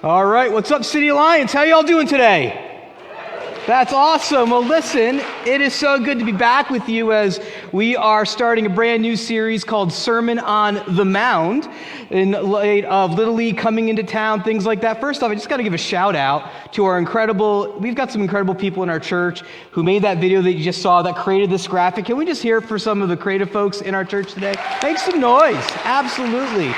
All right, what's up, City Alliance? How y'all doing today? That's awesome. Well, listen, it is so good to be back with you as we are starting a brand new series called Sermon on the Mound in light of Little League coming into town, things like that. First off, I just got to give a shout out to we've got some incredible people in our church who made that video that you just saw that created this graphic. Can we just hear it for some of the creative folks in our church today? Make some noise. Absolutely.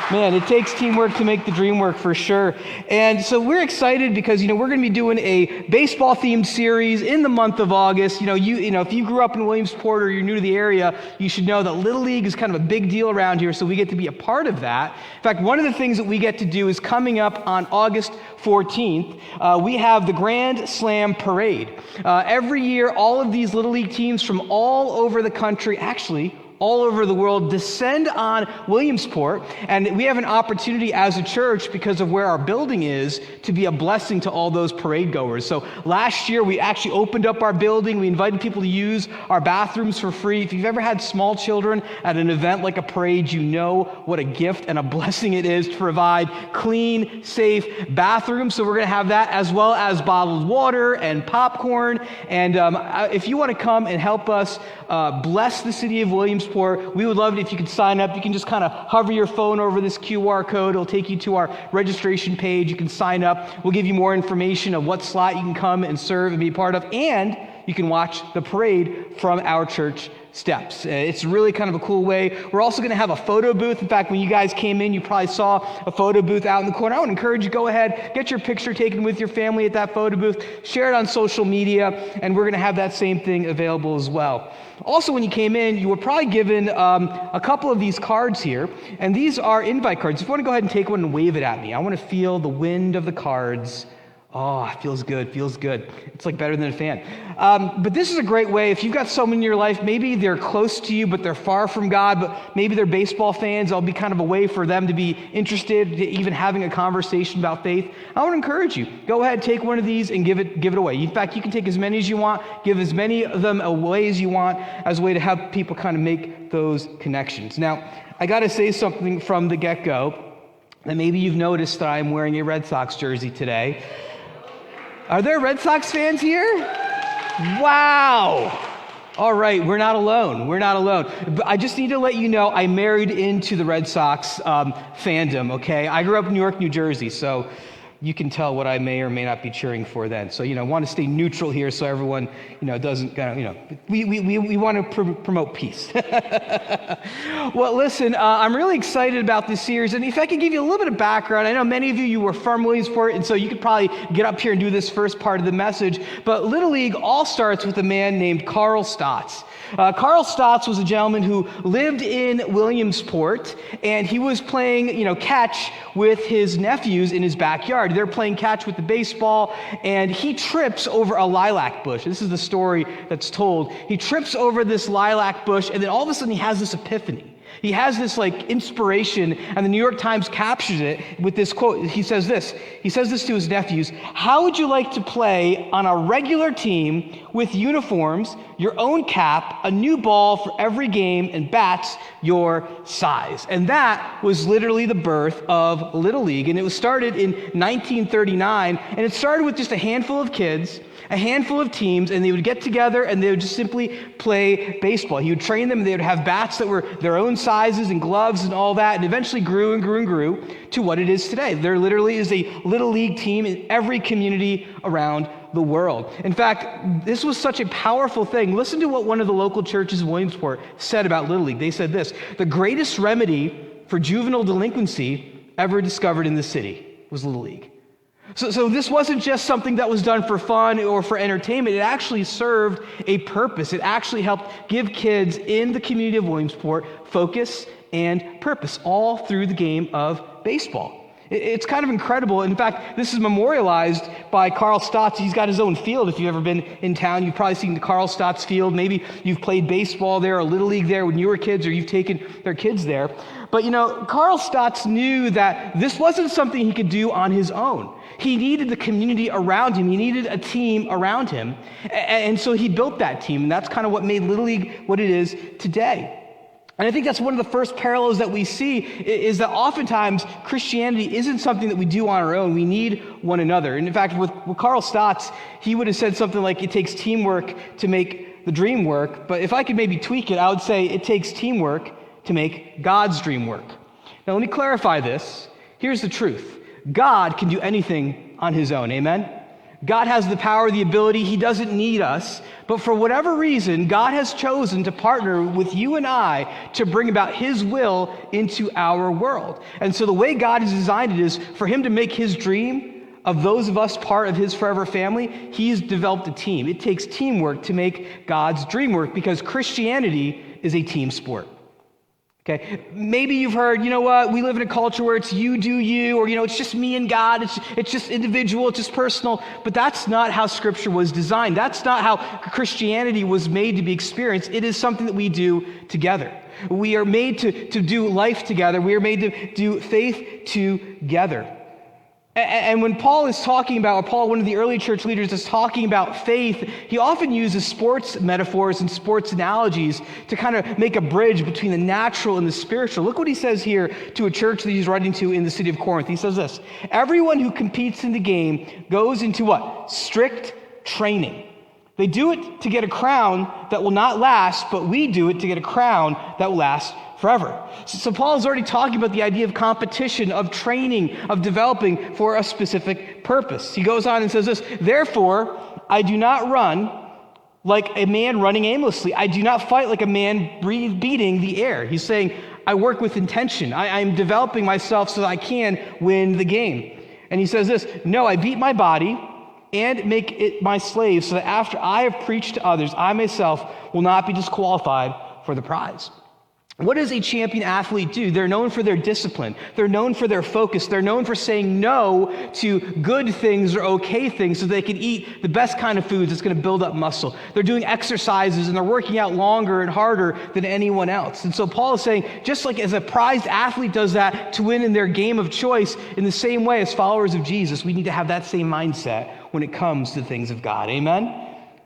Man, it takes teamwork to make the dream work for sure. And so we're excited because, we're going to be doing a baseball-themed series in the month of August. If you grew up in Williamsport or you're new to the area, you should know that Little League is kind of a big deal around here, so we get to be a part of that. In fact, one of the things that we get to do is coming up on August 14th, we have the Grand Slam Parade. Every year, all of these Little League teams from all over the country, actually, all over the world, descend on Williamsport, and we have an opportunity as a church, because of where our building is, to be a blessing to all those parade goers. So last year, we actually opened up our building. We invited people to use our bathrooms for free. If you've ever had small children at an event like a parade, you know what a gift and a blessing it is to provide clean, safe bathrooms. So we're going to have that, as well as bottled water and popcorn. And if you want to come and help us bless the city of Williamsport, we would love it if you could sign up. You can just kind of hover your phone over this QR code. It'll take you to our registration page. You can sign up. We'll give you more information of what slot you can come and serve and be part of. And you can watch the parade from our church steps. It's really kind of a cool way. We're also going to have a photo booth. In fact, when you guys came in, you probably saw a photo booth out in the corner. I would encourage you, go ahead, get your picture taken with your family at that photo booth, share it on social media, and we're going to have that same thing available as well. Also, when you came in, you were probably given a couple of these cards here, and these are invite cards. If you want to go ahead and take one and wave it at me, I want to feel the wind of the cards. Oh, it feels good, feels good. It's like better than a fan. But this is a great way, if you've got someone in your life, maybe they're close to you, but they're far from God, but maybe they're baseball fans. It'll be kind of a way for them to be interested, to even having a conversation about faith. I want to encourage you, go ahead, take one of these and give it away. In fact, you can take as many as you want, give as many of them away as you want, as a way to help people kind of make those connections. Now, I got to say something from the get-go, that maybe you've noticed that I'm wearing a Red Sox jersey today. Are there Red Sox fans here? Wow. All right, we're not alone. We're not alone. But I just need to let you know I married into the Red Sox fandom, okay? I grew up in Newark, New Jersey, so you can tell what I may or may not be cheering for then. So, I want to stay neutral here so everyone, doesn't, we want to promote peace. Well, listen, I'm really excited about this series. And if I could give you a little bit of background, I know many of you were from Williamsport, and so you could probably get up here and do this first part of the message. But Little League all starts with a man named Carl Stotts. Carl Stotts was a gentleman who lived in Williamsport, and he was playing, catch with his nephews in his backyard. They're playing catch with the baseball, and he trips over a lilac bush. This is the story that's told. He trips over this lilac bush, and then all of a sudden he has this epiphany. He has this inspiration, and the New York Times captures it with this quote. He says this to his nephews: "How would you like to play on a regular team with uniforms, your own cap, a new ball for every game, and bats your size?" And that was literally the birth of Little League. And it was started in 1939, and it started with just a handful of kids, a handful of teams, and they would get together and they would just simply play baseball. He would train them, and they would have bats that were their own sizes and gloves and all that, and eventually grew and grew and grew to what it is today. There literally is a Little League team in every community around the world. In fact, this was such a powerful thing. Listen to what one of the local churches in Williamsport said about Little League. They said this: "The greatest remedy for juvenile delinquency ever discovered in the city was Little League." So this wasn't just something that was done for fun or for entertainment. It actually served a purpose. It actually helped give kids in the community of Williamsport focus and purpose all through the game of baseball. It's kind of incredible. In fact, this is memorialized by Carl Stotts. He's got his own field. If you've ever been in town, you've probably seen the Carl Stotts field. Maybe you've played baseball there or Little League there when you were kids, or you've taken their kids there. But Carl Stotts knew that this wasn't something he could do on his own. He needed the community around him. He needed a team around him. And so he built that team. And that's kind of what made Little League what it is today. And I think that's one of the first parallels that we see is that oftentimes Christianity isn't something that we do on our own. We need one another. And in fact, with Carl Stotz, he would have said something like, it takes teamwork to make the dream work. But if I could maybe tweak it, I would say it takes teamwork to make God's dream work. Now, let me clarify this. Here's the truth. God can do anything on his own. Amen? God has the power, the ability. He doesn't need us. But for whatever reason, God has chosen to partner with you and I to bring about his will into our world. And so the way God has designed it is for him to make his dream of those of us part of his forever family. He's developed a team. It takes teamwork to make God's dream work because Christianity is a team sport. Okay, maybe you've heard, you know what, we live in a culture where it's you do you, or, it's just me and God, it's just individual, it's just personal, but that's not how Scripture was designed. That's not how Christianity was made to be experienced. It is something that we do together. We are made to do life together. We are made to do faith together. And when Paul is talking about, or Paul, one of the early church leaders, is talking about faith, he often uses sports metaphors and sports analogies to kind of make a bridge between the natural and the spiritual. Look what he says here to a church that he's writing to in the city of Corinth. He says this, everyone who competes in the game goes into what? Strict training. They do it to get a crown that will not last, but we do it to get a crown that will last forever. So Paul is already talking about the idea of competition, of training, of developing for a specific purpose. He goes on and says this, therefore, I do not run like a man running aimlessly. I do not fight like a man beating the air. He's saying, I work with intention. I'm developing myself so that I can win the game. And he says this, no, I beat my body and make it my slave so that after I have preached to others, I myself will not be disqualified for the prize. What does a champion athlete do? They're known for their discipline. They're known for their focus. They're known for saying no to good things or okay things so they can eat the best kind of foods that's going to build up muscle. They're doing exercises and they're working out longer and harder than anyone else. And so Paul is saying, just like as a prized athlete does that to win in their game of choice, in the same way as followers of Jesus, we need to have that same mindset when it comes to things of God. Amen?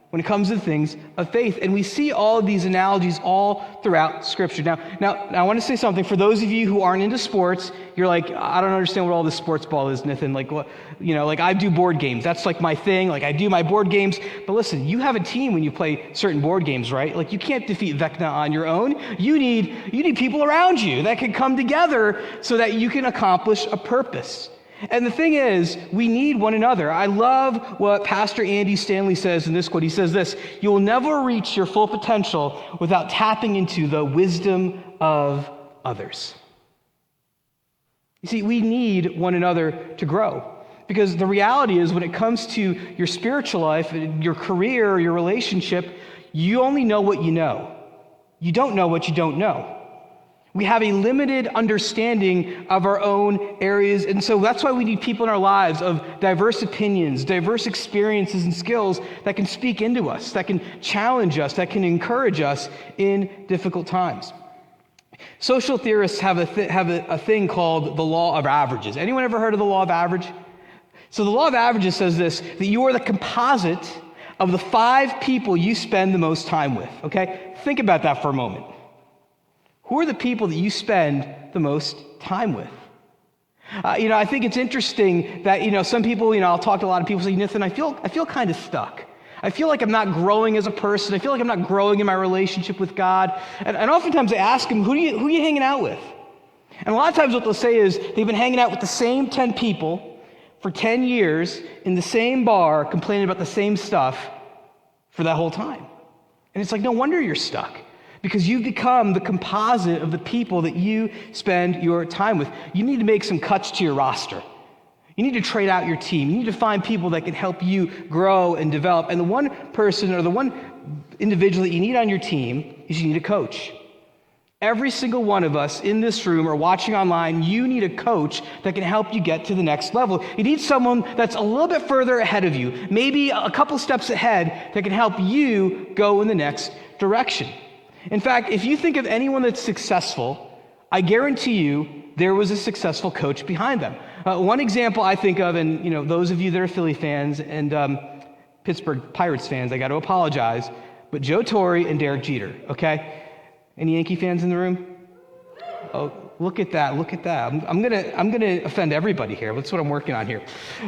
When it comes to things of faith. And we see all of these analogies all throughout Scripture. Now, I want to say something. For those of you who aren't into sports, you're like, I don't understand what all this sports ball is, Nathan. Like, what, like I do board games. That's like my thing. Like I do my board games. But listen, you have a team when you play certain board games, right? Like you can't defeat Vecna on your own. You need people around you that can come together so that you can accomplish a purpose. And the thing is, we need one another. I love what Pastor Andy Stanley says in this quote. He says this, you will never reach your full potential without tapping into the wisdom of others. You see, we need one another to grow. Because the reality is when it comes to your spiritual life, your career, your relationship, you only know what you know. You don't know what you don't know. We have a limited understanding of our own areas, and so that's why we need people in our lives of diverse opinions, diverse experiences and skills that can speak into us, that can challenge us, that can encourage us in difficult times. Social theorists have a thing called the law of averages. Anyone ever heard of the law of average? So the law of averages says this, that you are the composite of the 5 people you spend the most time with, okay? Think about that for a moment. Who are the people that you spend the most time with? I think it's interesting that, some people, I'll talk to a lot of people say, Nathan, I feel kind of stuck. I feel like I'm not growing as a person. I feel like I'm not growing in my relationship with God. And oftentimes I ask them, who are you hanging out with? And a lot of times what they'll say is they've been hanging out with the same 10 people for 10 years in the same bar, complaining about the same stuff for that whole time. And it's like, no wonder you're stuck. Because you've become the composite of the people that you spend your time with. You need to make some cuts to your roster. You need to trade out your team. You need to find people that can help you grow and develop. And the one person or the one individual that you need on your team is you need a coach. Every single one of us in this room or watching online, you need a coach that can help you get to the next level. You need someone that's a little bit further ahead of you, maybe a couple steps ahead, that can help you go in the next direction. In fact, if you think of anyone that's successful, I guarantee you there was a successful coach behind them. One example I think of, and those of you that are Philly fans and Pittsburgh Pirates fans, I got to apologize, but Joe Torre and Derek Jeter, okay? Any Yankee fans in the room? Oh, look at that. Look at that. I'm gonna offend everybody here. That's what I'm working on here.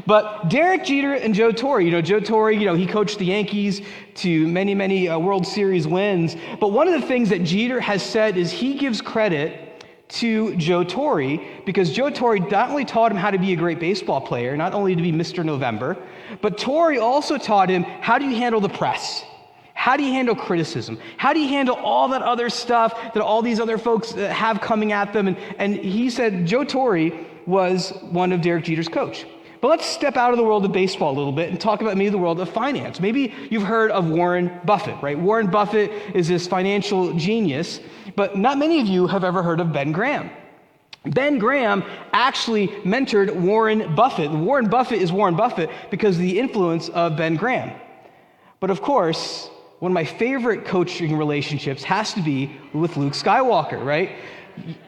But Derek Jeter and Joe Torre. Joe Torre, he coached the Yankees to many, many World Series wins. But one of the things that Jeter has said is he gives credit to Joe Torre because Joe Torre not only taught him how to be a great baseball player, not only to be Mr. November, but Torre also taught him how do you handle the press? How do you handle criticism? How do you handle all that other stuff that all these other folks have coming at them? And he said Joe Torre was one of Derek Jeter's coach. But let's step out of the world of baseball a little bit and talk about maybe the world of finance. Maybe you've heard of Warren Buffett, right? Warren Buffett is this financial genius, but not many of you have ever heard of Ben Graham. Ben Graham actually mentored Warren Buffett. Warren Buffett is Warren Buffett because of the influence of Ben Graham. But of course, one of my favorite coaching relationships has to be with Luke Skywalker, right?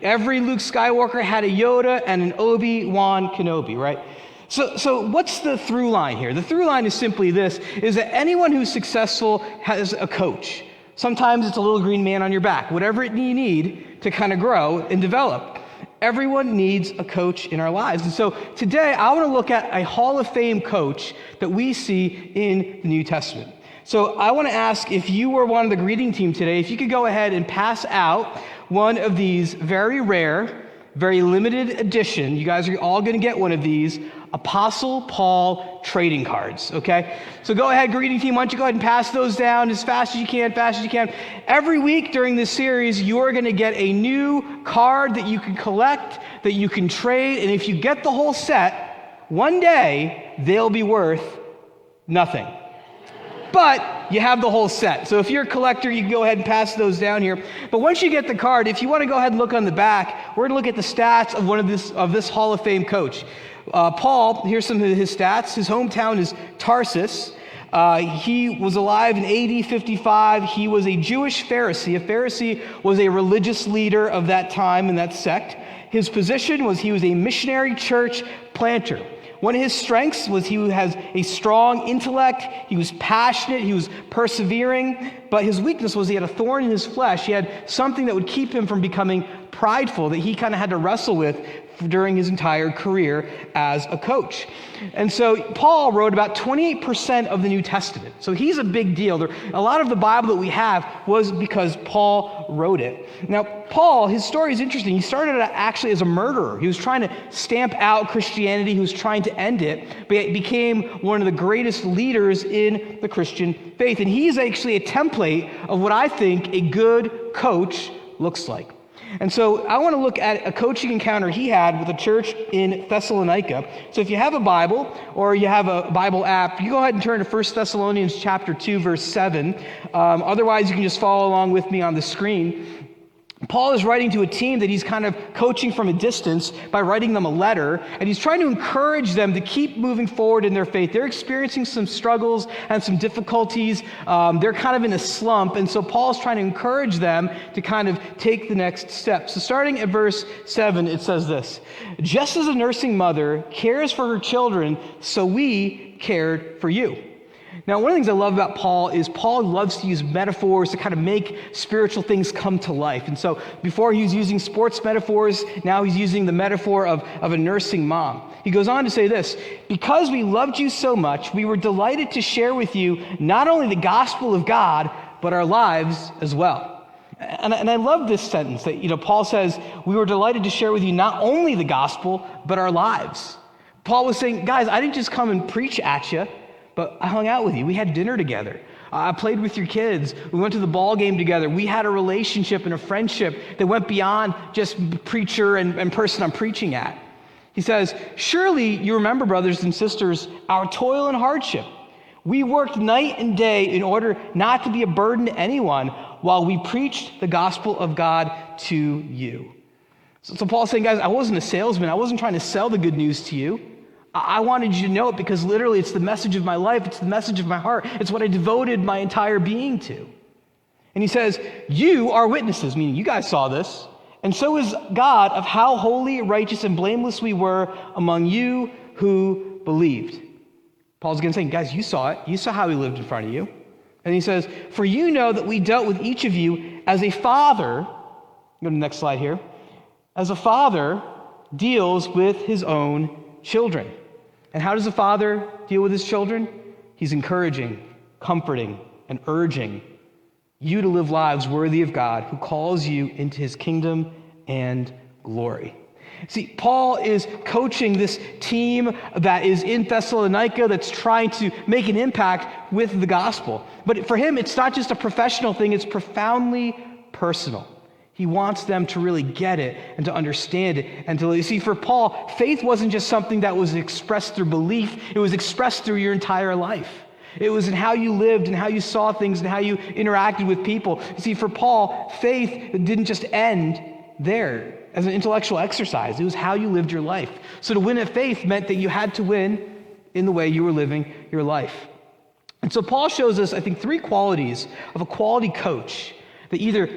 Every Luke Skywalker had a Yoda and an Obi-Wan Kenobi, right? So what's the through line here? The through line is simply this, is that anyone who's successful has a coach. Sometimes it's a little green man on your back, whatever you need to kind of grow and develop. Everyone needs a coach in our lives. And so today I want to look at a Hall of Fame coach that we see in the New Testament. So I want to ask if you were one of the greeting team today, if you could go ahead and pass out one of these very rare, very limited edition, you guys are all going to get one of these, Apostle Paul trading cards, okay? So go ahead, greeting team, why don't you go ahead and pass those down as fast as you can, Every week during this series, you're going to get a new card that you can collect, that you can trade, and if you get the whole set, one day they'll be worth nothing. But you have the whole set. So if you're a collector, you can go ahead and pass those down here. But once you get the card, if you want to go ahead and look on the back, we're going to look at the stats of this Hall of Fame coach. Paul, here's some of his stats. His hometown is Tarsus. He was alive in AD 55. He was a Jewish Pharisee. A Pharisee was a religious leader of that time in that sect. His position was he was a missionary church planter. One of his strengths was he has a strong intellect, he was passionate, he was persevering, but his weakness was he had a thorn in his flesh. He had something that would keep him from becoming prideful that he kind of had to wrestle with during his entire career as a coach. And so Paul wrote about 28% of the New Testament. So he's a big deal. A lot of the Bible that we have was because Paul wrote it. Now, Paul, his story is interesting. He started actually as a murderer. He was trying to stamp out Christianity. He was trying to end it, but he became one of the greatest leaders in the Christian faith. And he's actually a template of what I think a good coach looks like. And so I want to look at a coaching encounter he had with a church in Thessalonica. So if you have a Bible or you have a Bible app, you go ahead and turn to 1 Thessalonians chapter 2, verse 7. Otherwise, you can just follow along with me on the screen. Paul is writing to a team that he's kind of coaching from a distance by writing them a letter, and he's trying to encourage them to keep moving forward in their faith. They're experiencing some struggles and some difficulties. They're kind of in a slump, and so Paul's trying to encourage them to kind of take the next step. So starting at verse 7, it says this: "Just as a nursing mother cares for her children, so we cared for you." Now, one of the things I love about Paul is Paul loves to use metaphors to kind of make spiritual things come to life. And so before he was using sports metaphors, now he's using the metaphor of a nursing mom. He goes on to say this: "Because we loved you so much, we were delighted to share with you not only the gospel of God, but our lives as well." And I love this sentence that, Paul says, we were delighted to share with you not only the gospel, but our lives. Paul was saying, guys, I didn't just come and preach at you, but I hung out with you. We had dinner together. I played with your kids. We went to the ball game together. We had a relationship and a friendship that went beyond just preacher and person I'm preaching at. He says, "Surely you remember, brothers and sisters, our toil and hardship. We worked night and day in order not to be a burden to anyone while we preached the gospel of God to you." So Paul's saying, guys, I wasn't a salesman. I wasn't trying to sell the good news to you. I wanted you to know it because literally it's the message of my life. It's the message of my heart. It's what I devoted my entire being to. And he says, you are witnesses, meaning you guys saw this, and so is God, of how holy, righteous, and blameless we were among you who believed. Paul's again saying, guys, you saw it. You saw how he lived in front of you. And he says, for you know that we dealt with each of you as a father, go to the next slide here, as a father deals with his own children. And how does a father deal with his children? He's encouraging, comforting, and urging you to live lives worthy of God, who calls you into his kingdom and glory. See, Paul is coaching this team that is in Thessalonica that's trying to make an impact with the gospel. But for him, it's not just a professional thing, it's profoundly personal. He wants them to really get it and to understand it. And to see, for Paul, faith wasn't just something that was expressed through belief, it was expressed through your entire life. It was in how you lived and how you saw things and how you interacted with people. See, for Paul, faith didn't just end there as an intellectual exercise. It was how you lived your life. So to win at faith meant that you had to win in the way you were living your life. And so Paul shows us, I think, 3 qualities of a quality coach that either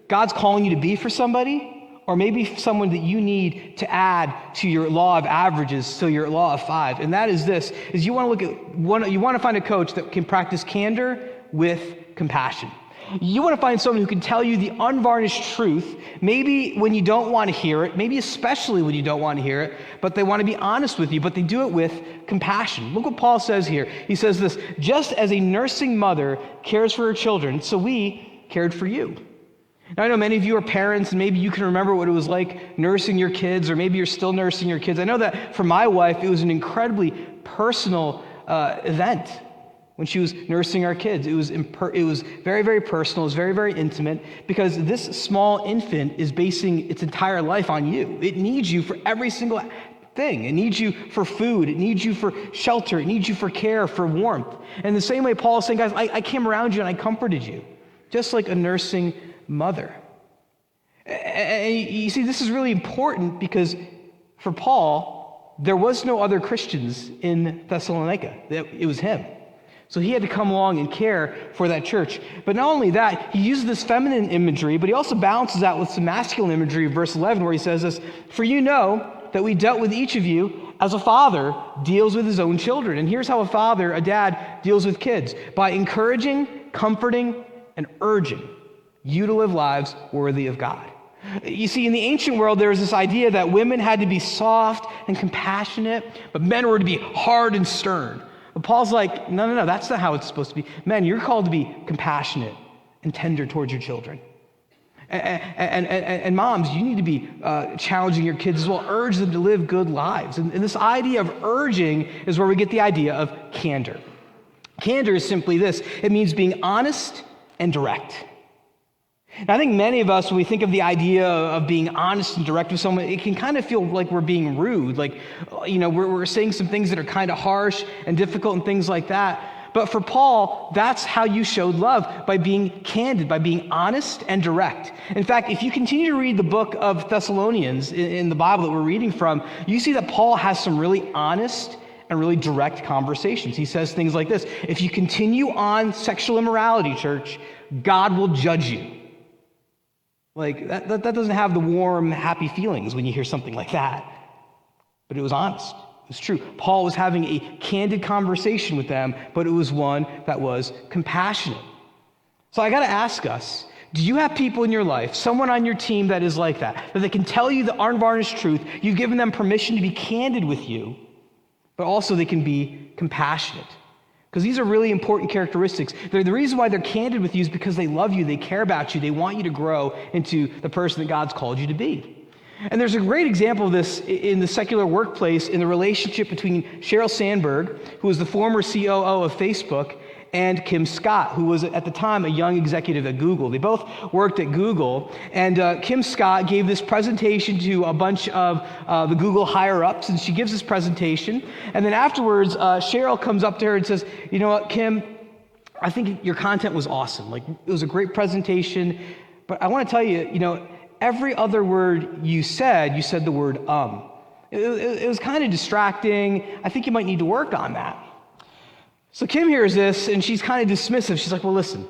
God's calling you to be for somebody, or maybe someone that you need to add to your law of averages, so your law of 5. And that is this, is you want to find a coach that can practice candor with compassion. You want to find someone who can tell you the unvarnished truth, maybe when you don't want to hear it, maybe especially when you don't want to hear it, but they want to be honest with you, but they do it with compassion. Look what Paul says here. He says this, just as a nursing mother cares for her children, so we cared for you. Now, I know many of you are parents, and maybe you can remember what it was like nursing your kids, or maybe you're still nursing your kids. I know that for my wife, it was an incredibly personal event when she was nursing our kids. It was very, very personal. It was very, very intimate, because this small infant is basing its entire life on you. It needs you for every single thing. It needs you for food. It needs you for shelter. It needs you for care, for warmth. And the same way Paul is saying, guys, I came around you and I comforted you, just like a nursing mother. And you see, this is really important because for Paul, there was no other Christians in Thessalonica. It was him. So he had to come along and care for that church. But not only that, he uses this feminine imagery, but he also balances that with some masculine imagery, verse 11, where he says this, for you know that we dealt with each of you as a father deals with his own children. And here's how a dad deals with kids, by encouraging, comforting, and urging you to live lives worthy of God. You see, in the ancient world, there was this idea that women had to be soft and compassionate, but men were to be hard and stern. But Paul's like, no, that's not how it's supposed to be. Men, you're called to be compassionate and tender towards your children. And moms, you need to be challenging your kids as well, urge them to live good lives. And this idea of urging is where we get the idea of candor. Candor is simply this. It means being honest and direct. Now, I think many of us, when we think of the idea of being honest and direct with someone, it can kind of feel like we're being rude, like, we're saying some things that are kind of harsh and difficult and things like that. But for Paul, that's how you showed love, by being candid, by being honest and direct. In fact, if you continue to read the book of Thessalonians in the Bible that we're reading from, you see that Paul has some really honest and really direct conversations. He says things like this, if you continue on sexual immorality, church, God will judge you. Like, that doesn't have the warm, happy feelings when you hear something like that. But it was honest. It was true. Paul was having a candid conversation with them, but it was one that was compassionate. So I got to ask us, do you have people in your life, someone on your team that is like that they can tell you the unvarnished truth, you've given them permission to be candid with you, but also they can be compassionate? Because these are really important characteristics. The reason why they're candid with you is because they love you, they care about you, they want you to grow into the person that God's called you to be. And there's a great example of this in the secular workplace in the relationship between Sheryl Sandberg, who was the former COO of Facebook, and Kim Scott, who was at the time a young executive at Google. They both worked at Google, and Kim Scott gave this presentation to a bunch of the Google higher-ups, and she gives this presentation, and then afterwards, Sheryl comes up to her and says, you know what, Kim, I think your content was awesome. Like, it was a great presentation, but I want to tell you, every other word you said the word It was kind of distracting. I think you might need to work on that. So Kim hears this, and she's kind of dismissive. She's like, well, listen,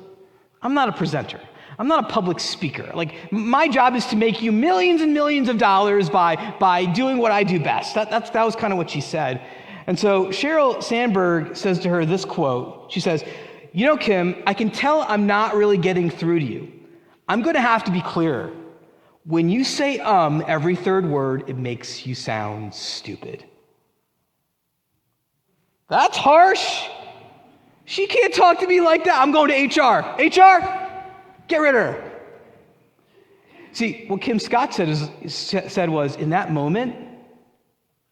I'm not a presenter. I'm not a public speaker. Like, my job is to make you millions and millions of dollars by doing what I do best. That was kind of what she said. And so Sheryl Sandberg says to her this quote. She says, Kim, I can tell I'm not really getting through to you. I'm going to have to be clearer. When you say every third word, it makes you sound stupid. That's harsh. She can't talk to me like that. I'm going to HR. HR, get rid of her. See, what Kim Scott said was, in that moment,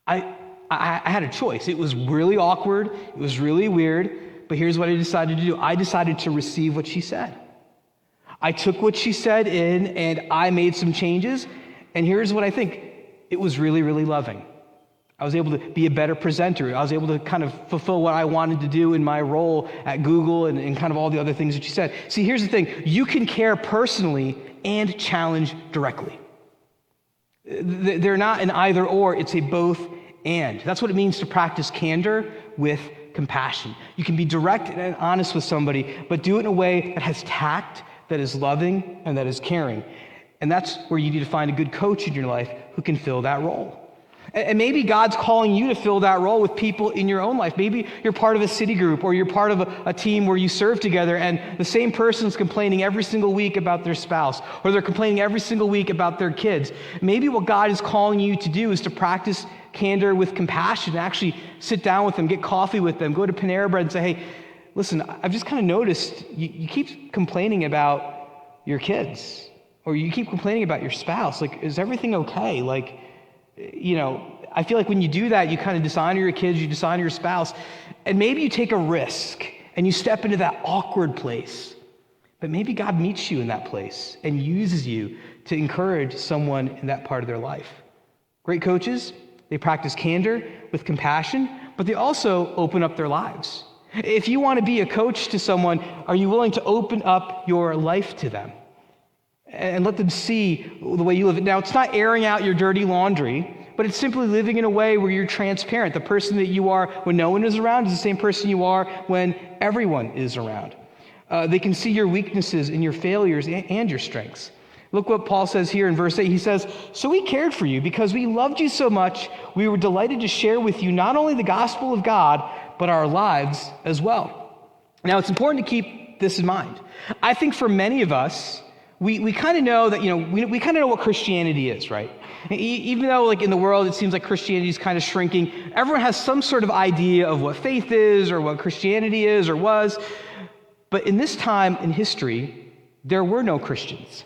I had a choice. It was really awkward. It was really weird. But here's what I decided to do. I decided to receive what she said. I took what she said in, and I made some changes. And here's what I think. It was really, really loving. I was able to be a better presenter. I was able to kind of fulfill what I wanted to do in my role at Google and kind of all the other things that she said. See, here's the thing. You can care personally and challenge directly. They're not an either or. It's a both and. That's what it means to practice candor with compassion. You can be direct and honest with somebody, but do it in a way that has tact, that is loving, and that is caring. And that's where you need to find a good coach in your life who can fill that role. And maybe God's calling you to fill that role with people in your own life. Maybe you're part of a city group, or you're part of a team where you serve together, and the same person's complaining every single week about their spouse, or they're complaining every single week about their kids. Maybe what God is calling you to do is to practice candor with compassion, actually sit down with them, get coffee with them, go to Panera Bread and say, hey, listen, I've just kind of noticed you keep complaining about your kids, or you keep complaining about your spouse. Like, is everything okay? Like, I feel like when you do that, you kind of dishonor your kids, you dishonor your spouse, and maybe you take a risk and you step into that awkward place. But maybe God meets you in that place and uses you to encourage someone in that part of their life. Great coaches, they practice candor with compassion, but they also open up their lives. If you want to be a coach to someone, are you willing to open up your life to them and let them see the way you live? Now, it's not airing out your dirty laundry, but it's simply living in a way where you're transparent. The person that you are when no one is around is the same person you are when everyone is around. They can see your weaknesses and your failures and your strengths. Look what Paul says here in verse 8. He says, so we cared for you because we loved you so much. We were delighted to share with you not only the gospel of God, but our lives as well. Now, it's important to keep this in mind. I think for many of us, we kind of know that, we kind of know what Christianity is, right? Even though, like, in the world, it seems like Christianity is kind of shrinking, everyone has some sort of idea of what faith is or what Christianity is or was. But in this time in history, there were no Christians.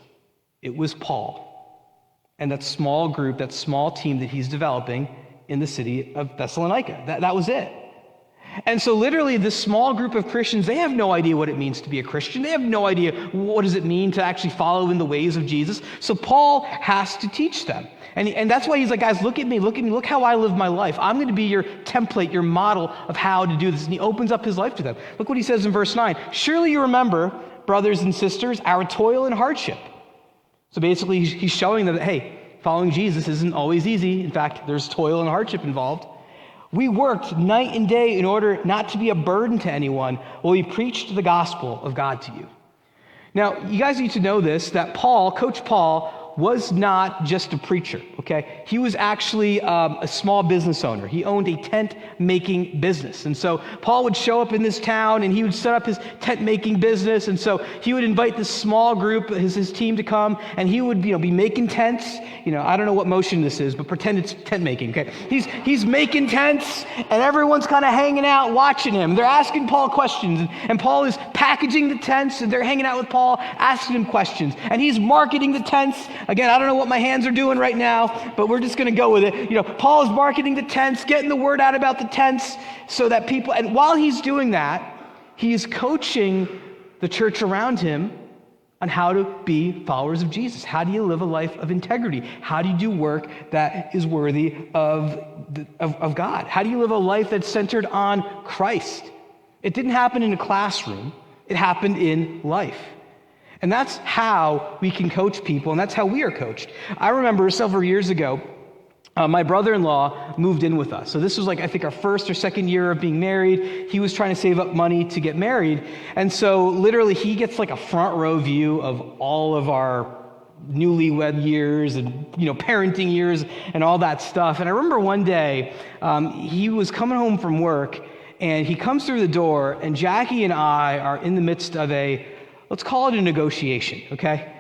It was Paul and that small group, that small team that he's developing in the city of Thessalonica. That was it. And so literally this small group of Christians, they have no idea what it means to be a Christian. They have no idea what does it mean to actually follow in the ways of Jesus. So Paul has to teach them. And that's why he's like, guys, look at me, look how I live my life. I'm going to be your template, your model of how to do this. And he opens up his life to them. Look what he says in verse 9. Surely you remember, brothers and sisters, our toil and hardship. So basically he's showing them that, hey, following Jesus isn't always easy. In fact, there's toil and hardship involved. We worked night and day in order not to be a burden to anyone while we preached the gospel of God to you. Now, you guys need to know this, that Coach Paul, was not just a preacher, okay? He was actually a small business owner. He owned a tent-making business. And so Paul would show up in this town, and he would set up his tent-making business. And so he would invite this small group, his team, to come, and he would be making tents. I don't know what motion this is, but pretend it's tent-making, okay? He's making tents, and everyone's kind of hanging out watching him. They're asking Paul questions, and Paul is packaging the tents, and they're hanging out with Paul, asking him questions. And he's marketing the tents. Again, I don't know what my hands are doing right now, but we're just going to go with it. Paul is marketing the tents, getting the word out about the tents so that people, and while he's doing that, he's coaching the church around him on how to be followers of Jesus. How do you live a life of integrity? How do you do work that is worthy of God? How do you live a life that's centered on Christ? It didn't happen in a classroom. It happened in life. And that's how we can coach people, and that's how we are coached. I remember several years ago, my brother-in-law moved in with us. So this was I think our first or second year of being married. He was trying to save up money to get married. And so literally he gets a front row view of all of our newlywed years and, parenting years and all that stuff. And I remember one day he was coming home from work, and he comes through the door, and Jackie and I are in the midst of let's call it a negotiation, okay?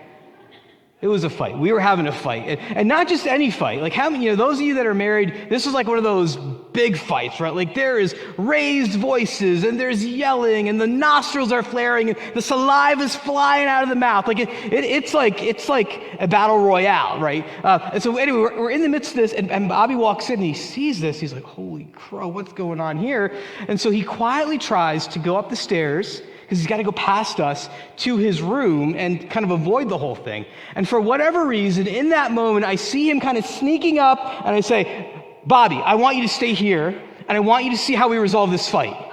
It was a fight. We were having a fight. And not just any fight. Like how many, those of you that are married, this is like one of those big fights, right? Like there is raised voices and there's yelling and the nostrils are flaring and the saliva is flying out of the mouth. Like it's like a battle royale, right? And so anyway, we're in the midst of this and Bobby walks in and he sees this. He's like, holy crow, what's going on here? And so he quietly tries to go up the stairs because he's got to go past us to his room and kind of avoid the whole thing. And for whatever reason, in that moment, I see him kind of sneaking up, and I say, Bobby, I want you to stay here, and I want you to see how we resolve this fight.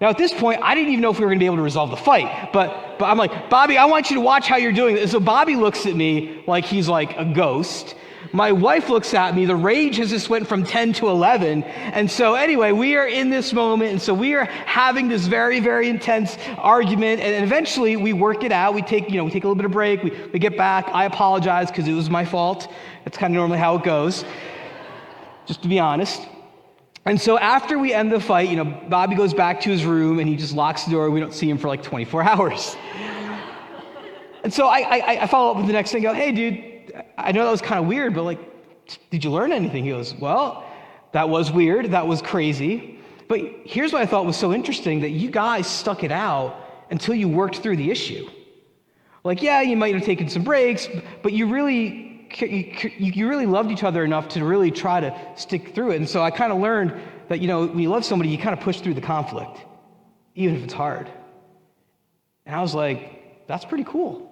Now, at this point, I didn't even know if we were going to be able to resolve the fight, but I'm like, Bobby, I want you to watch how you're doing this. So Bobby looks at me like he's like a ghost. My wife looks at me. The rage has just went from 10 to 11. And so anyway, we are in this moment. And so we are having this very, very intense argument. And eventually we work it out. We take a little bit of break. We get back. I apologize because it was my fault. That's kind of normally how it goes, just to be honest. And so after we end the fight, Bobby goes back to his room and he just locks the door. We don't see him for like 24 hours. And so I follow up with the next thing. I go, hey, dude, I know that was kind of weird, but like, did you learn anything? He goes, well, that was weird. That was crazy. But here's what I thought was so interesting, that you guys stuck it out until you worked through the issue. Like, yeah, you might have taken some breaks, but you really loved each other enough to really try to stick through it. And so I kind of learned that, when you love somebody, you kind of push through the conflict, even if it's hard. And I was like, that's pretty cool.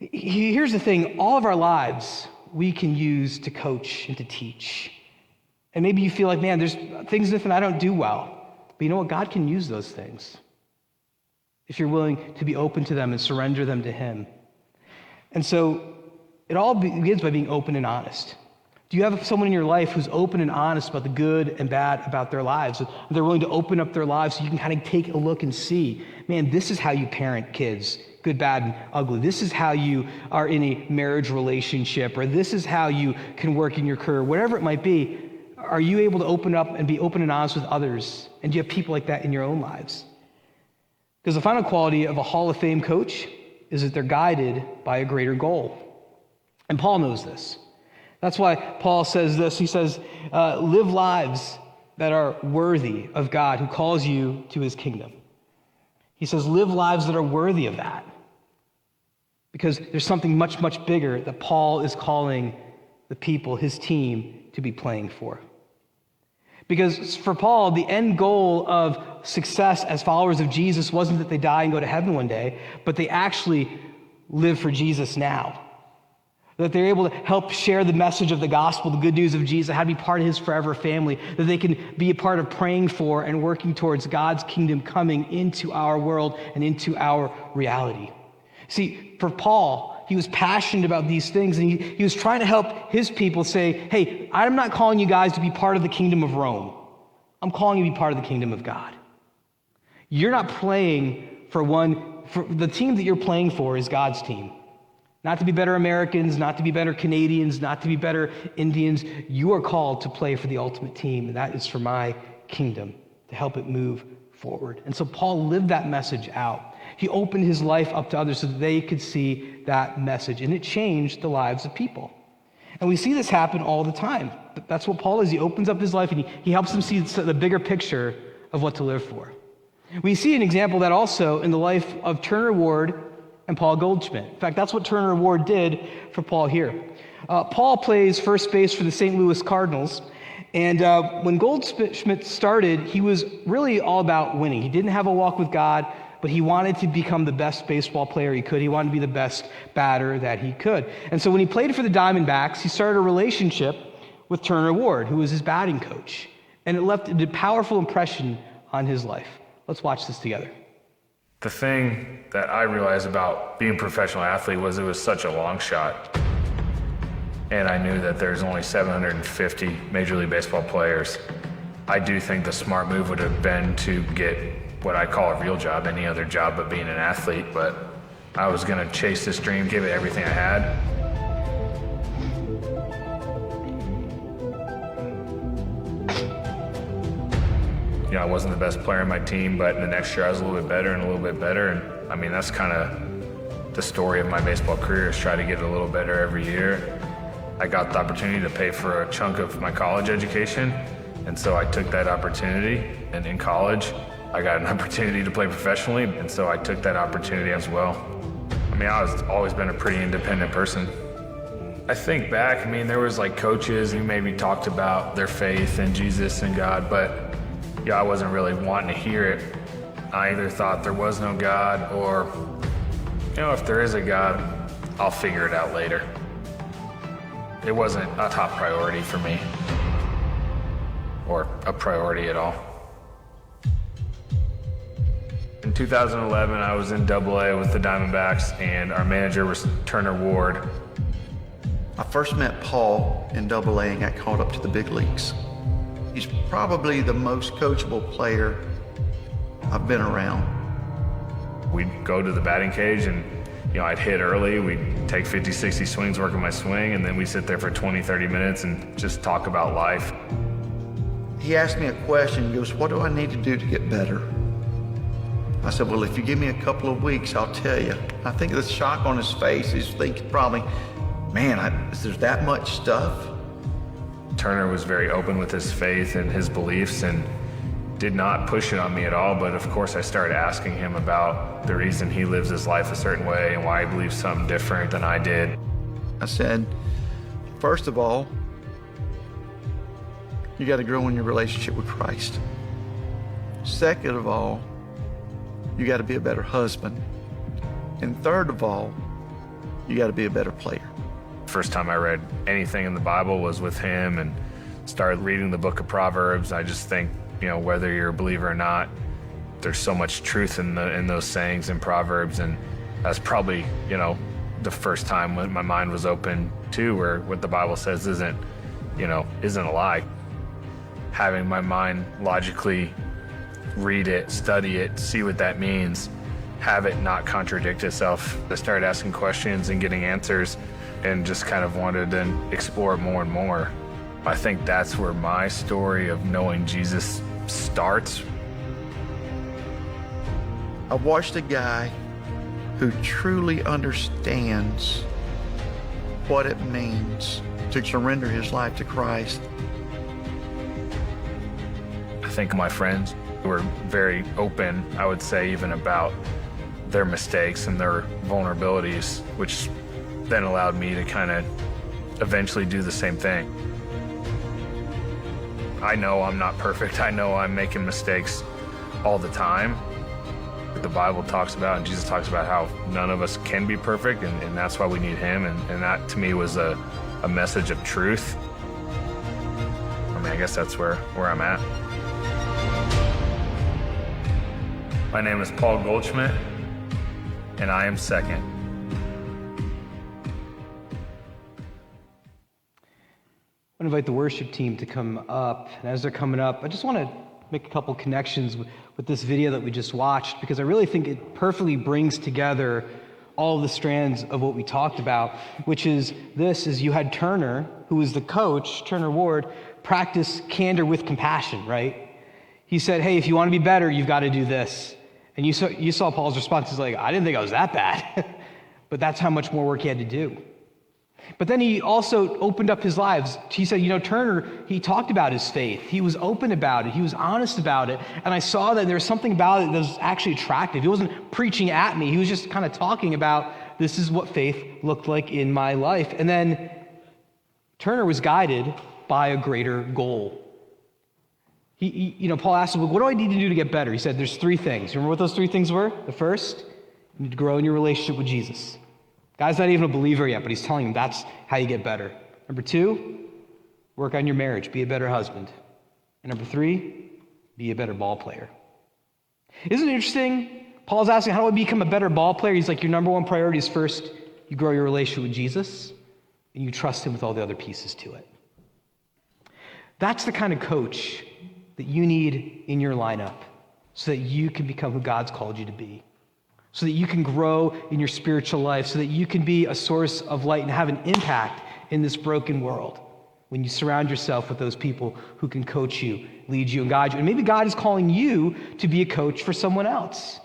Here's the thing, all of our lives we can use to coach and to teach. And maybe you feel like, man, there's things that I don't do well. But you know what? God can use those things if you're willing to be open to them and surrender them to Him. And so it all begins by being open and honest. Do you have someone in your life who's open and honest about the good and bad about their lives? They're willing to open up their lives so you can kind of take a look and see, man, this is how you parent kids. Good, bad, and ugly. This is how you are in a marriage relationship, or this is how you can work in your career, whatever it might be. Are you able to open up and be open and honest with others? And do you have people like that in your own lives? Because the final quality of a Hall of Fame coach is that they're guided by a greater goal. And Paul knows this. That's why Paul says this. He says, live lives that are worthy of God who calls you to His kingdom. He says, live lives that are worthy of that. Because there's something much, much bigger that Paul is calling the people, his team, to be playing for. Because for Paul, the end goal of success as followers of Jesus wasn't that they die and go to heaven one day, but they actually live for Jesus now. That they're able to help share the message of the gospel, the good news of Jesus, how to be part of His forever family, that they can be a part of praying for and working towards God's kingdom coming into our world and into our reality. See, for Paul, he was passionate about these things, and he was trying to help his people say, hey, I'm not calling you guys to be part of the kingdom of Rome. I'm calling you to be part of the kingdom of God. You're not playing for the team that you're playing for is God's team. Not to be better Americans, not to be better Canadians, not to be better Indians. You are called to play for the ultimate team, and that is for my kingdom, to help it move forward. And so Paul lived that message out. He opened his life up to others so that they could see that message, and it changed the lives of people. And we see this happen all the time. That's what Paul is. He opens up his life, and he helps them see the bigger picture of what to live for. We see an example of that also in the life of Turner Ward and Paul Goldschmidt. In fact, that's what Turner Ward did for Paul here. Paul plays first base for the St. Louis Cardinals, and when Goldschmidt started, he was really all about winning. He didn't have a walk with God, but he wanted to become the best baseball player he could. He wanted to be the best batter that he could. And so when he played for the Diamondbacks, he started a relationship with Turner Ward, who was his batting coach, and it left a powerful impression on his life. Let's watch this together. The thing that I realized about being a professional athlete was it was such a long shot. And I knew that there's only 750 Major League Baseball players. I do think the smart move would have been to get what I call a real job, any other job but being an athlete, but I was gonna chase this dream, give it everything I had. You know, I wasn't the best player on my team, but the next year I was a little bit better and a little bit better. And I mean, that's kind of the story of my baseball career is try to get a little better every year. I got the opportunity to pay for a chunk of my college education, and so I took that opportunity. And in college, I got an opportunity to play professionally, and so I took that opportunity as well. I mean, I've always been a pretty independent person. I think back, there was like coaches who maybe talked about their faith in Jesus and God, but yeah, I wasn't really wanting to hear it. I either thought there was no God or, if there is a God, I'll figure it out later. It wasn't a top priority for me, or a priority at all. In 2011, I was in AA with the Diamondbacks, and our manager was Turner Ward. I first met Paul in AA and got called up to the big leagues. He's probably the most coachable player I've been around. We'd go to the batting cage and, I'd hit early. We'd take 50, 60 swings, working my swing, and then we'd sit there for 20, 30 minutes and just talk about life. He asked me a question. He goes, "What do I need to do to get better?" I said, "Well, if you give me a couple of weeks, I'll tell you." I think the shock on his face is thinking probably, man, is there that much stuff? Turner was very open with his faith and his beliefs and did not push it on me at all. But of course, I started asking him about the reason he lives his life a certain way and why he believes something different than I did. I said, first of all, you got to grow in your relationship with Christ. Second of all, you got to be a better husband. And third of all, you got to be a better player. First time I read anything in the Bible was with him, and started reading the book of Proverbs. I just think, whether you're a believer or not, there's so much truth in those sayings in Proverbs, and that's probably, the first time when my mind was open to where what the Bible says isn't a lie. Having my mind logically read it, study it, see what that means, have it not contradict itself. I started asking questions and getting answers, and just kind of wanted to explore it more and more. I think that's where my story of knowing Jesus starts. I watched a guy who truly understands what it means to surrender his life to Christ. I think my friends were very open, I would say, even about their mistakes and their vulnerabilities, which then allowed me to kind of eventually do the same thing. I know I'm not perfect. I know I'm making mistakes all the time. The Bible talks about, and Jesus talks about, how none of us can be perfect, and that's why we need him, and that to me was a message of truth. I guess that's where I'm at. My name is Paul Goldschmidt, and I am second. I want to invite the worship team to come up. And as they're coming up, I just want to make a couple connections with this video that we just watched, because I really think it perfectly brings together all of the strands of what we talked about, which is this, is you had Turner, who was the coach, Turner Ward, practice candor with compassion, right? He said, hey, if you want to be better, you've got to do this. And you saw Paul's response. He's like, I didn't think I was that bad. But that's how much more work he had to do. But then he also opened up his lives. He said, Turner, he talked about his faith. He was open about it. He was honest about it. And I saw that there was something about it that was actually attractive. He wasn't preaching at me. He was just kind of talking about, this is what faith looked like in my life. And then Turner was guided by a greater goal. Paul asked him, what do I need to do to get better? He said, there's three things. Remember what those three things were? The first, you need to grow in your relationship with Jesus. Guy's not even a believer yet, but he's telling him that's how you get better. Number two, work on your marriage. Be a better husband. And number three, be a better ball player. Isn't it interesting? Paul's asking, how do I become a better ball player? He's like, your number one priority is first, you grow your relationship with Jesus, and you trust him with all the other pieces to it. That's the kind of coach that you need in your lineup so that you can become who God's called you to be, so that you can grow in your spiritual life, so that you can be a source of light and have an impact in this broken world when you surround yourself with those people who can coach you, lead you, and guide you. And maybe God is calling you to be a coach for someone else.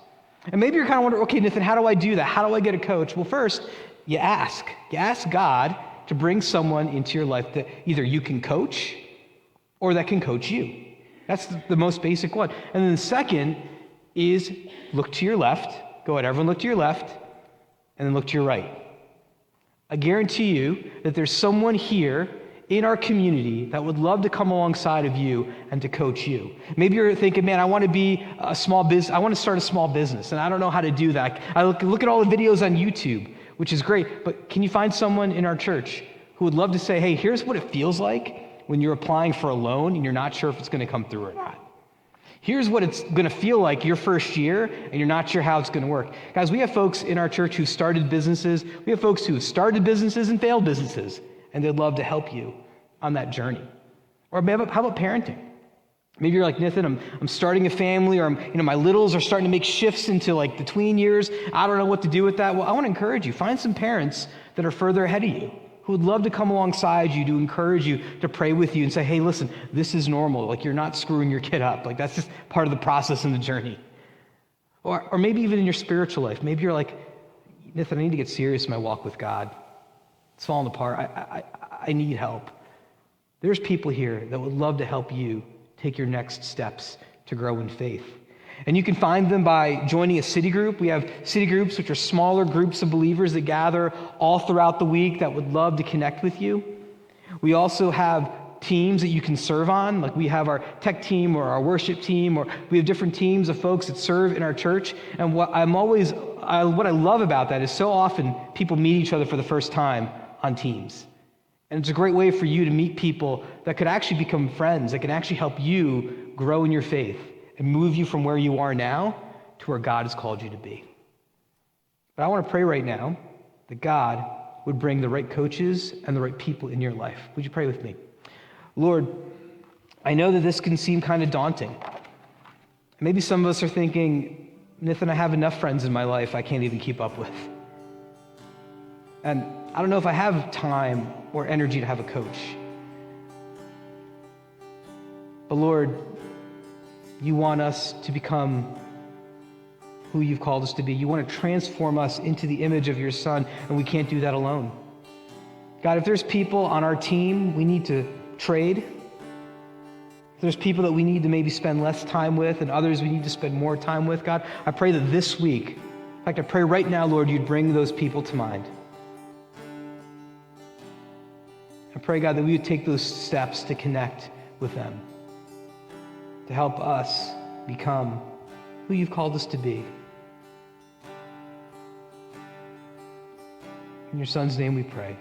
And maybe you're kind of wondering, okay, Nathan, how do I do that? How do I get a coach? Well, first, you ask. You ask God to bring someone into your life that either you can coach or that can coach you. That's the most basic one. And then the second is look to your left. Go ahead, everyone look to your left, and then look to your right. I guarantee you that there's someone here in our community that would love to come alongside of you and to coach you. Maybe you're thinking, man, I want to be a small business. I want to start a small business, and I don't know how to do that. I look at all the videos on YouTube, which is great, but can you find someone in our church who would love to say, hey, here's what it feels like when you're applying for a loan and you're not sure if it's going to come through or not. Here's what it's going to feel like your first year, and you're not sure how it's going to work. Guys, we have folks in our church who started businesses. We have folks who started businesses and failed businesses, and they'd love to help you on that journey. Or how about parenting? Maybe you're like, Nathan, I'm starting a family, or my littles are starting to make shifts into like the tween years. I don't know what to do with that. Well, I want to encourage you. Find some parents that are further ahead of you who would love to come alongside you, to encourage you, to pray with you and say, hey, listen, this is normal. Like, you're not screwing your kid up. Like, that's just part of the process and the journey. Or maybe even in your spiritual life. Maybe you're like, Nathan, I need to get serious in my walk with God. It's falling apart. I need help. There's people here that would love to help you take your next steps to grow in faith. And you can find them by joining a city group. We have city groups, which are smaller groups of believers that gather all throughout the week that would love to connect with you. We also have teams that you can serve on. Like, we have our tech team or our worship team, or we have different teams of folks that serve in our church. And what I love about that is so often people meet each other for the first time on teams. And it's a great way for you to meet people that could actually become friends, that can actually help you grow in your faith and move you from where you are now to where God has called you to be. But I want to pray right now that God would bring the right coaches and the right people in your life. Would you pray with me? Lord, I know that this can seem kind of daunting. Maybe some of us are thinking, Nathan, I have enough friends in my life I can't even keep up with. And I don't know if I have time or energy to have a coach. But Lord, you want us to become who you've called us to be. You want to transform us into the image of your Son, and we can't do that alone. God, if there's people on our team we need to trade, if there's people that we need to maybe spend less time with and others we need to spend more time with, God, I pray that this week, in fact, I pray right now, Lord, you'd bring those people to mind. I pray, God, that we would take those steps to connect with them, to help us become who you've called us to be. In your Son's name we pray.